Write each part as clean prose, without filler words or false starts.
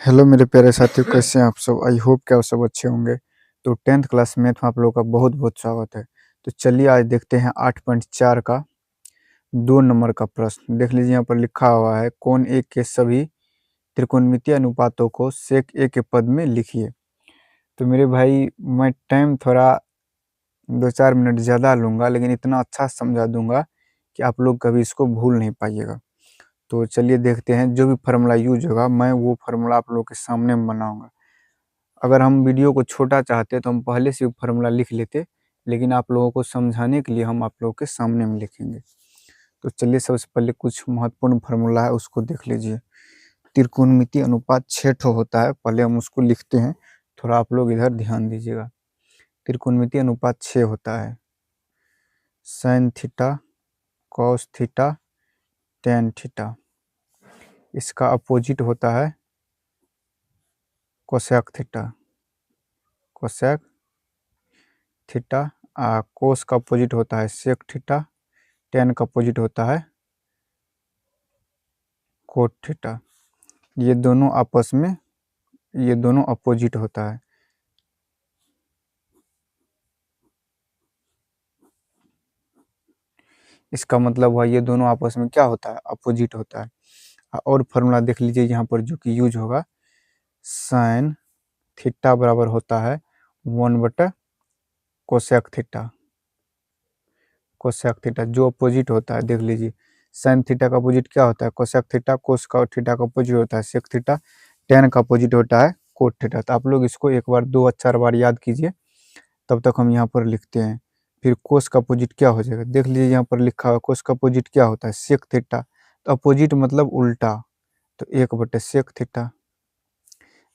Hello मेरे प्यारे साथियों, कैसे हैं आप सब? आई होप कि आप सब अच्छे होंगे। तो 10th क्लास मैथ में आप लोगों का बहुत बहुत स्वागत है। तो चलिए आज देखते हैं 8.4 का 2 नंबर का प्रश्न। देख लीजिए, यहाँ पर लिखा हुआ है, कोण एक के सभी त्रिकोणमितीय अनुपातों को सेक ए के पद में लिखिए। तो मेरे भाई, मैं टाइम थोड़ा 2-4 मिनट ज़्यादा लूँगा, लेकिन इतना अच्छा समझा दूंगा कि आप लोग कभी इसको भूल नहीं पाइएगा। तो चलिए देखते हैं, जो भी फार्मूला यूज होगा मैं वो फार्मूला आप लोगों के सामने में बनाऊंगा। अगर हम वीडियो को छोटा चाहते तो हम पहले से फार्मूला लिख लेते, लेकिन आप लोगों को समझाने के लिए हम आप लोगों के सामने में लिखेंगे। तो चलिए सबसे पहले कुछ महत्वपूर्ण फार्मूला है उसको देख लीजिए। त्रिकोणमितीय अनुपात 6 ठो होता है, पहले हम उसको लिखते हैं। थोड़ा आप लोग इधर ध्यान दीजिएगा। त्रिकोणमितीय अनुपात 6 होता है। Sine theta, cos theta, tan theta. इसका अपोजिट होता है cosec theta. Cosec theta. Cos का अपोजिट होता है सेक थीटा। टेन का अपोजिट होता है कोट थीटा। ये दोनों आपस में, ये दोनों अपोजिट होता है। इसका मतलब हुआ ये दोनों आपस में क्या होता है? अपोजिट होता है। और फार्मूला देख लीजिए यहाँ पर जो कि यूज होगा, साइन थीटा बराबर होता है 1/, कोसेक थीटा। कोसेक थीटा जो अपोजिट होता है, देख लीजिए, साइन थीटा का अपोजिट क्या होता है? Cosec theta. कोस का थीटा का अपोजिट होता है सेक थीटा। टेन का अपोजिट होता है कोट थीटा। तो आप लोग इसको एक बार 2-4 बार याद कीजिए, तब तक हम यहाँ पर लिखते हैं। फिर कोस का अपोजिट क्या हो जाएगा? देख लीजिए यहाँ पर लिखा हुआ, कोस का अपोजिट क्या होता है? Sec theta. तो अपोजिट मतलब उल्टा, तो 1/सेक थीटा।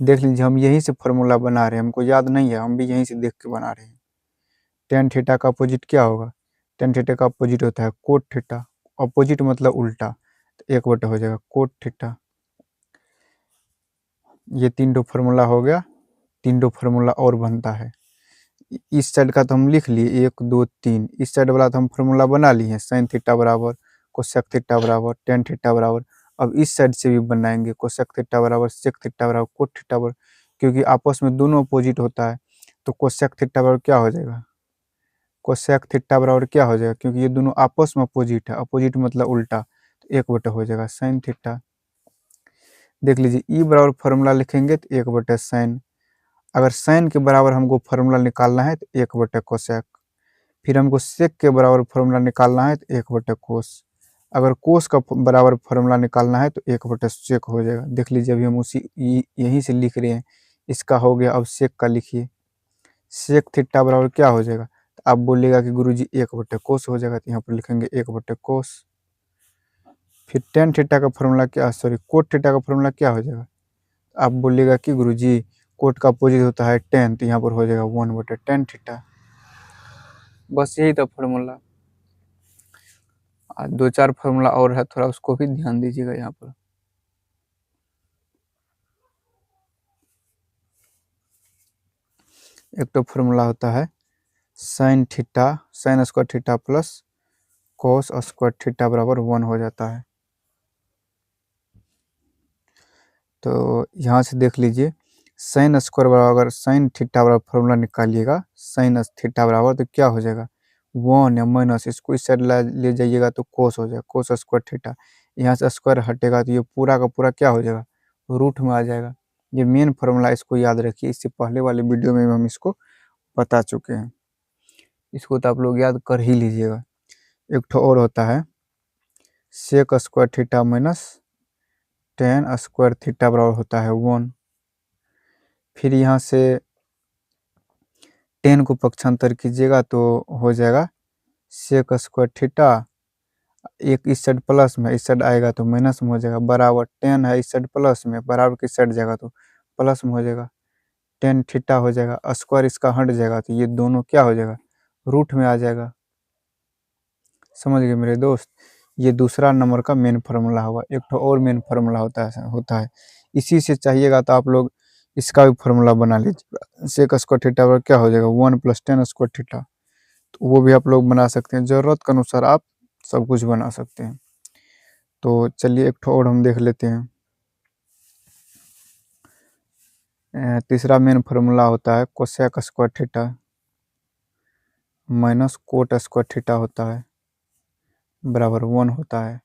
देख लीजिए, हम यहीं से फॉर्मूला बना रहे हैं, हमको याद नहीं है, हम भी यहीं से देख के बना रहे हैं। टेन थीटा का अपोजिट क्या होगा? टेन थीटा का अपोजिट होता है कोट थीटा। अपोजिट मतलब उल्टा, तो 1/, हो जाएगा कोट थीटा। ये 3 फार्मूला हो गया। 3 फार्मूला और बनता है। इस साइड का तो हम लिख लिए 1 2 3। इस साइड वाला तो हम फार्मूला बना लिए हैं, साइन थीटा बराबर कोसेक थीटा बराबर टेन थीटा बराबर। अब इस साइड से भी बनाएंगे, कोसेक थीटा बराबर सेक थीटा बराबर कोट थीटा बराबर, क्योंकि आपस में दोनों अपोजिट होता है। तो कोसेक थीटा बराबर क्या हो जाएगा? कोसेक थीटा बराबर क्या हो जाएगा? क्योंकि ये दोनों आपस में अपोजिट है, अपोजिट मतलब उल्टा, तो 1/, हो जाएगा साइन थीटा। देख लीजिए, ई बराबर फार्मूला लिखेंगे तो 1/साइन। अगर साइन के बराबर हमको फार्मूला निकालना है तो 1/कोसेक। फिर हमको सेक के बराबर फार्मूला निकालना है तो 1/कोस। अगर कोस का बराबर फार्मूला निकालना है तो 1/सेक हो जाएगा। देख लीजिए, अभी हम उसी यहीं से लिख रहे हैं। इसका हो गया, अब सेक का लिखिए। सेक थीटा बराबर क्या हो जाएगा? तो आप बोलिएगा कि गुरुजी 1/कोस हो जाएगा, तो यहाँ पर लिखेंगे 1/कोस। फिर टेन थीटा का फार्मूला क्या, सॉरी कोट थीटा का फार्मूला क्या हो जाएगा? आप बोलिएगा कि गुरुजी कोट का अपोजिट होता है टेन, तो यहाँ पर हो जाएगा 1/tan थीटा। बस यही था फार्मूला। 2-4 फार्मूला और है, थोड़ा उसको भी ध्यान दीजिएगा। यहाँ पर एक तो फार्मूला होता है sine theta, sine square theta plus cos square theta बराबर 1 हो जाता है। तो यहाँ से देख लीजिए, साइन स्क्वायर बराबर, अगर साइन थीटा बराबर फार्मूला निकालिएगा, साइन थीटा बराबर तो क्या हो जाएगा? 1 या माइनस, इसको इस साइड ले जाइएगा तो कोस हो जाएगा, कोस स्क्वायर थीटा। यहाँ से स्क्वायर हटेगा तो ये पूरा का पूरा क्या हो जाएगा? रूट में आ जाएगा। ये मेन फार्मूला, इसको याद रखिए। इससे पहले वाले वीडियो में हम इसको बता चुके हैं। इसको तो आप लोग याद कर ही लीजिएगा। एक ठो और होता है sec square theta minus tan square theta बराबर होता है 1। फिर यहाँ से 10 को पक्षांतर कीजिएगा तो हो जाएगा सेक स्क्वायर थीटा। एक इस साइड प्लस में, इस साइड आएगा तो माइनस में हो जाएगा, बराबर 10 है इस साइड प्लस में, बराबर किस साइड जाएगा तो प्लस में हो जाएगा, टेन थीटा हो जाएगा। स्क्वायर इसका हट जाएगा तो ये दोनों क्या हो जाएगा? रूट में आ जाएगा। समझ गए मेरे दोस्त? ये दूसरा नंबर का मेन फार्मूला हुआ। एक तो और मेन फार्मूला होता है। इसी से चाहिएगा तो आप लोग इसका भी फार्मूला बना लीजिएगा। सेक स्क्वायर थीटा पर क्या हो जाएगा? 1 + tan स्क्वायर थीटा। तो वो भी आप लोग बना सकते हैं, ज़रूरत के अनुसार आप सब कुछ बना सकते हैं। तो चलिए एक ठो और हम देख लेते हैं। तीसरा मेन फार्मूला होता है cosec square theta minus cot square theta होता है बराबर 1 होता है।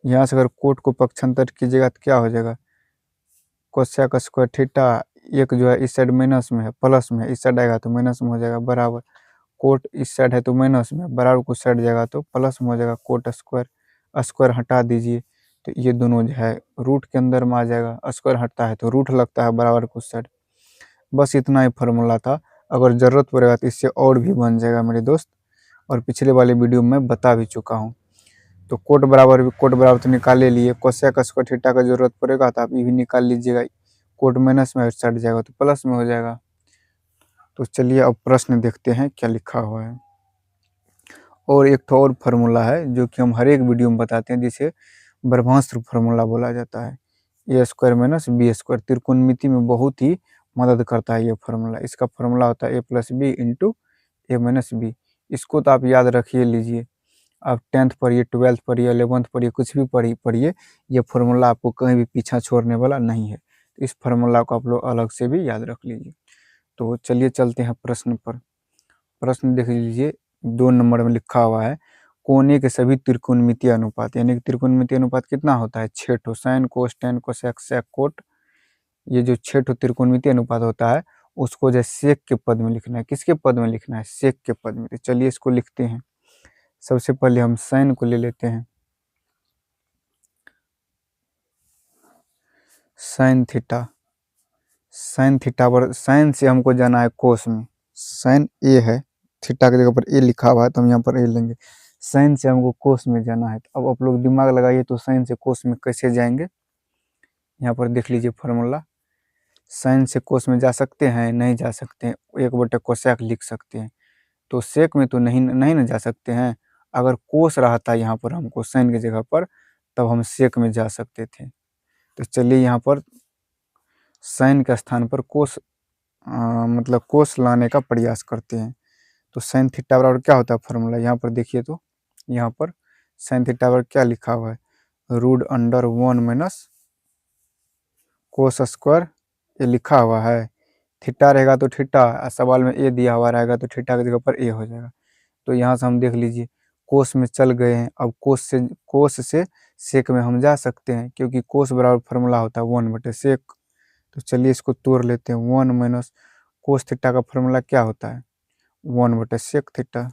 यहाँ से अगर कोट को पक्षांतर कीजिएगा तो क्या हो जाएगा, कोसेक स्क्वायर थीटा एक जो है इस साइड माइनस में है प्लस में है, इस साइड आएगा तो माइनस में हो जाएगा बराबर कोट इस साइड है तो माइनस में बराबर कुछ साइड जाएगा तो प्लस में हो जाएगा कोट स्क्वायर स्क्वायर हटा दीजिए तो ये दोनों जो है रूट के अंदर में आ जाएगा, स्क्वायर हटता है तो रूट लगता है बराबर कुछ साइड। बस इतना ही फार्मूला था, अगर ज़रूरत पड़ेगा तो इससे और भी बन जाएगा मेरे दोस्त, और पिछले वाले वीडियो में बता भी चुका हूँ। तो कोट बराबर तो निकाल लिए, कोसेक स्क्वायर थीटा का जरूरत पड़ेगा तो आप ये भी निकाल लीजिएगा, कोट माइनस में सट जाएगा तो प्लस में हो जाएगा। तो चलिए अब प्रश्न देखते हैं क्या लिखा हुआ है। और एक तो और फार्मूला है जो कि हम हर एक वीडियो में बताते हैं, जिसे ब्रह्मास्त्र फार्मूला बोला जाता है। ए स्क्वायर माइनस बी स्क्वायर त्रिकोणमिति में बहुत ही मदद करता है ये फार्मूला। इसका फार्मूला होता है ए प्लस बी इंटू ए माइनस बी। इसको तो आप याद रखिए लीजिए, आप 10th पढ़िए, 12th पढ़िए, 11th पढ़िए, कुछ भी पढ़िए, ये फार्मूला आपको कहीं भी पीछा छोड़ने वाला नहीं है। इस फार्मूला को आप लोग अलग से भी याद रख लीजिए। तो चलिए चलते हैं प्रश्न पर। प्रश्न देख लीजिए 2 नंबर में लिखा हुआ है, कोने के सभी त्रिकोणमितीय अनुपात, यानी कि त्रिकोणमितीय अनुपात कितना होता है, 6 ठो, sine cos tan cosec sec cot. ये जो 6 ठो त्रिकोणमितीय अनुपात होता है उसको जो सेक के पद में लिखना है। किसके पद में लिखना है, सेक के पद में। तो चलिए इसको लिखते हैं। सबसे पहले हम साइन को ले लेते हैं, साइन थीटा, साइन थीटा पर साइन से हमको जाना है कोस में, साइन ए है, थीटा की जगह पर ए लिखा हुआ है तो हम यहाँ पर ए लेंगे। साइन से हमको कोस में जाना है, तो अब आप लोग दिमाग लगाइए तो साइन से कोस में कैसे जाएंगे। यहाँ पर देख लीजिए फार्मूला, साइन से कोस में जा सकते हैं, नहीं जा सकते हैं, 1/cos कोसेक लिख सकते हैं। तो सेक में तो नहीं नहीं ना जा सकते हैं। अगर कोस रहा था यहाँ पर हमको साइन की जगह पर, तब हम सेक में जा सकते थे। तो चलिए यहाँ पर साइन के स्थान पर कोस मतलब कोस लाने का प्रयास करते हैं। तो साइन थीटा बराबर क्या होता है फार्मूला, यहाँ पर देखिए तो यहाँ पर साइन थीटा बराबर क्या लिखा हुआ है, root under 1 minus cos square, ये लिखा हुआ है। थीटा रहेगा तो थीटा, सवाल में ए दिया हुआ रहेगा तो थीटा की जगह पर ए हो जाएगा। तो यहाँ से हम देख लीजिए कोस में चल गए हैं, अब कोस से सेक में हम जा सकते हैं, क्योंकि कोस बराबर फार्मूला होता है 1/सेक। तो चलिए इसको तोड़ लेते हैं, 1 माइनस कोस थीटा का फार्मूला क्या होता है, 1/सेक थीटा,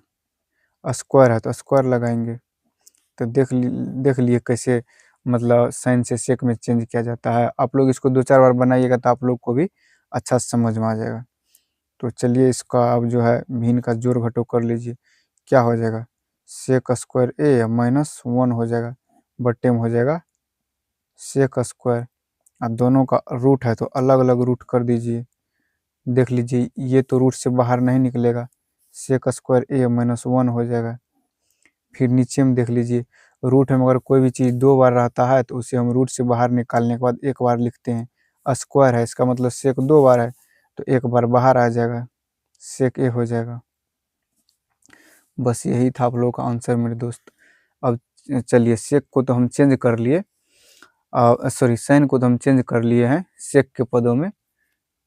स्क्वायर है तो स्क्वायर लगाएंगे। तो देख लिए कैसे मतलब साइन से सेक में चेंज किया जाता है। आप लोग इसको 2-4 बार बनाइएगा तो आप लोग को भी अच्छा समझ में आ जाएगा। तो चलिए इसका अब जो है भिन्न का जोड़ घटाव कर लीजिए, क्या हो जाएगा, सेक स्क्वायर ए माइनस 1 हो जाएगा, बट्टे में हो जाएगा सेक स्क्वायर। अब दोनों का रूट है तो अलग अलग रूट कर दीजिए। देख लीजिए ये तो रूट से बाहर नहीं निकलेगा, सेक स्क्वायर ए माइनस 1 हो जाएगा। फिर नीचे में देख लीजिए रूट में अगर कोई भी चीज़ 2 बार रहता है तो उसे हम रूट से बाहर निकालने के बाद एक बार लिखते हैं, स्क्वायर है इसका मतलब सेक 2 बार है तो एक बार बाहर आ जाएगा, सेक ए हो जाएगा। बस यही था आप लोगों का आंसर मेरे दोस्त। अब चलिए सेक को तो हम चेंज कर लिए, सॉरी साइन को तो हम चेंज कर लिए हैं सेक के पदों में।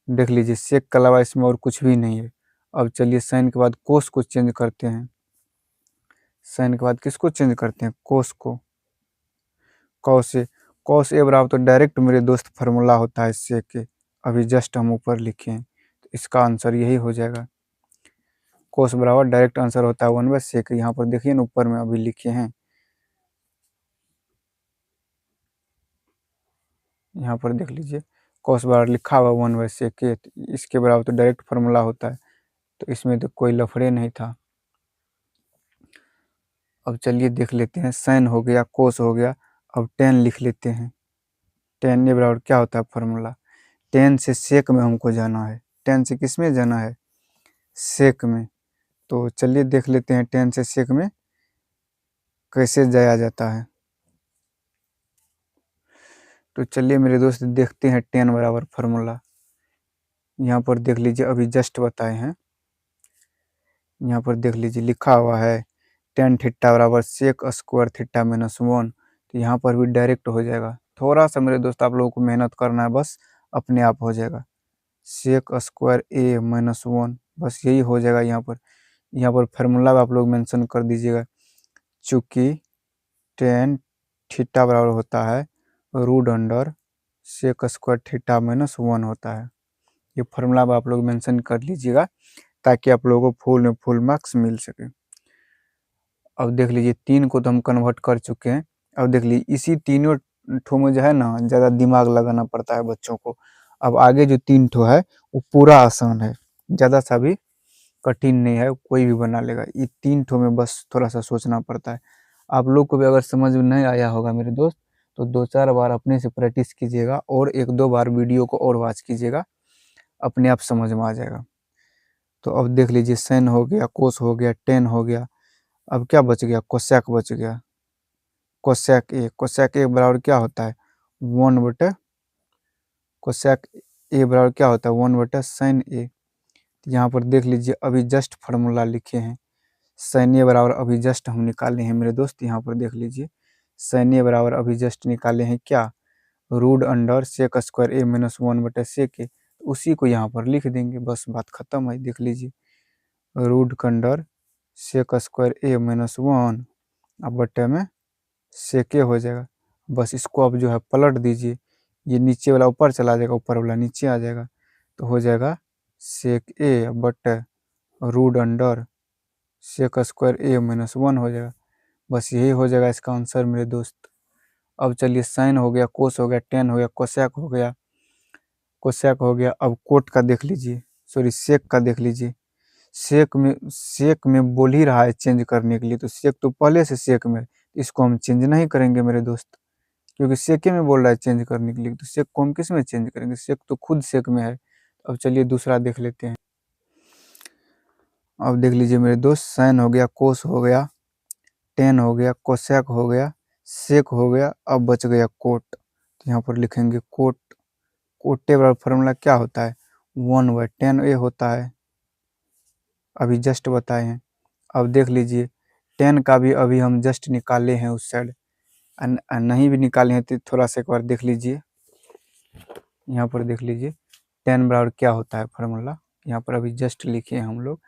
देख लीजिए सेक के अलावा इसमें और कुछ भी नहीं है। अब चलिए साइन के बाद कोस को चेंज करते हैं, साइन के बाद किसको चेंज करते हैं, कोस को, कॉस ए। कॉस ए बराबर तो डायरेक्ट मेरे दोस्त फार्मूला होता है सेक के, अभी जस्ट हम ऊपर लिखे हैं तो इसका आंसर यही हो जाएगा। कोस बराबर डायरेक्ट आंसर होता है 1/सेक। यहाँ पर देखिए ना ऊपर में अभी लिखे हैं, यहाँ पर देख लीजिए कॉस बराबर लिखा हुआ 1/सेक के, इसके बराबर तो डायरेक्ट फार्मूला होता है, तो इसमें तो कोई लफड़े नहीं था। अब चलिए देख लेते हैं, साइन हो गया, कोस हो गया, अब टेन लिख लेते हैं। टेन ए बराबर क्या होता है फार्मूला, टेन से सेक में हमको जाना है, टेन से किस में जाना है, सेक में। तो चलिए देख लेते हैं टेन से सेक में कैसे जाया जाता है। तो चलिए मेरे दोस्त देखते हैं टेन बराबर फार्मूला। यहाँ पर देख लीजिए अभी जस्ट बताए हैं, यहाँ पर देख लीजिए लिखा हुआ है टेन थीटा बराबर सेक स्क्वायर थीटा माइनस 1। तो यहाँ पर भी डायरेक्ट हो जाएगा। थोड़ा सा मेरे दोस्त आप लोगों को मेहनत करना है बस, अपने आप हो जाएगा। सेक स्क्वायर ए माइनस 1, बस यही हो जाएगा यहाँ पर। यहाँ पर फार्मूला आप लोग मेंशन कर दीजिएगा, चूँकि टेन थीटा बराबर होता है root under sec square theta minus 1 होता है। ये फार्मूला आप लोग मेंशन कर लीजिएगा ताकि आप लोगों को फुल में फुल मार्क्स मिल सके। अब देख लीजिए 3 को तो हम कन्वर्ट कर चुके हैं। अब देख लीजिए इसी तीनों ठो में जो है ना ज़्यादा दिमाग लगाना पड़ता है बच्चों को। अब आगे जो 3 ठो है वो पूरा आसान है, ज़्यादा सा भी कठिन नहीं है, कोई भी बना लेगा। ये 3 ठो में बस थोड़ा सा सोचना पड़ता है। आप लोग को भी अगर समझ में नहीं आया होगा मेरे दोस्त, तो 2-4 बार अपने से प्रैक्टिस कीजिएगा और 1-2 बार वीडियो को और वॉच कीजिएगा, अपने आप समझ में आ जाएगा। तो अब देख लीजिए साइन हो गया, कोस हो गया, टेन हो गया, अब क्या बच गया, कोसेक बच गया। कोसेक ए बराबर क्या होता है 1 बटे कोसेक ए बराबर क्या होता है 1 बटे साइन ए। यहाँ पर देख लीजिए अभी जस्ट फार्मूला लिखे हैं, साइन ए बराबर अभी जस्ट हम निकाले हैं मेरे दोस्त। यहाँ पर देख लीजिए साइन ए बराबर अभी जस्ट निकाले हैं क्या, रूट अंडर सेक स्क्वायर ए माइनस 1 बटे सेक ए। उसी को यहाँ पर लिख देंगे, बस बात खत्म है। देख लीजिए रूट अंडर सेक स्क्वायर ए माइनस 1 अब बटे में सेक ए हो जाएगा। बस इसको अब जो है पलट दीजिए, ये नीचे वाला ऊपर चला जाएगा, ऊपर वाला नीचे आ जाएगा, तो हो जाएगा सेक ए बटे रूट अंडर सेक स्क्वायर ए माइनस 1 हो जाएगा। बस यही हो जाएगा इसका आंसर मेरे दोस्त। अब चलिए साइन हो गया, कोस हो गया, टेन हो गया, कोसेक हो गया। अब कोट का देख लीजिए, सॉरी सेक का देख लीजिए। सेक में बोल ही रहा है चेंज करने के लिए, तो सेक तो पहले से सेक में, इसको हम चेंज नहीं करेंगे मेरे दोस्त, क्योंकि सेके में बोल रहा है चेंज करने के लिए, तो सेक को हम किस में चेंज करेंगे, सेक तो खुद सेक में है। अब चलिए दूसरा देख लेते हैं। अब देख लीजिए मेरे दोस्त साइन हो गया, कोस हो गया, टेन हो गया, कोसेक हो गया, सेक हो गया, अब बच गया कोट। तो यहाँ पर लिखेंगे कोट। कोटे बराबर फार्मूला क्या होता है 1/10 ए होता है, अभी जस्ट बताए हैं। अब देख लीजिए 10 का भी अभी हम जस्ट निकाले हैं उस साइड, नहीं भी निकाले हैं तो थोड़ा सा एक बार देख लीजिए। यहाँ पर देख लीजिए 10 बराबर क्या होता है फार्मूला, यहाँ पर अभी जस्ट लिखे हैं हम लोग,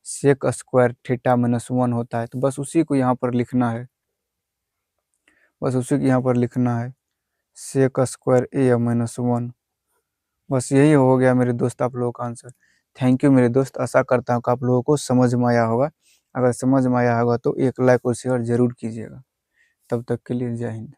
सेक स्क्वायर थीटा माइनस 1 होता है। तो बस उसी को यहाँ पर लिखना है, बस उसी को यहाँ पर लिखना है, सेक स्क्वायर ए माइनस 1। बस यही हो गया मेरे दोस्त आप लोगों का आंसर। थैंक यू मेरे दोस्त, आशा करता हूँ कि आप लोगों को समझ में आया होगा। अगर समझ में आया होगा तो एक लाइक और शेयर जरूर कीजिएगा। तब तक के लिए जय हिंद।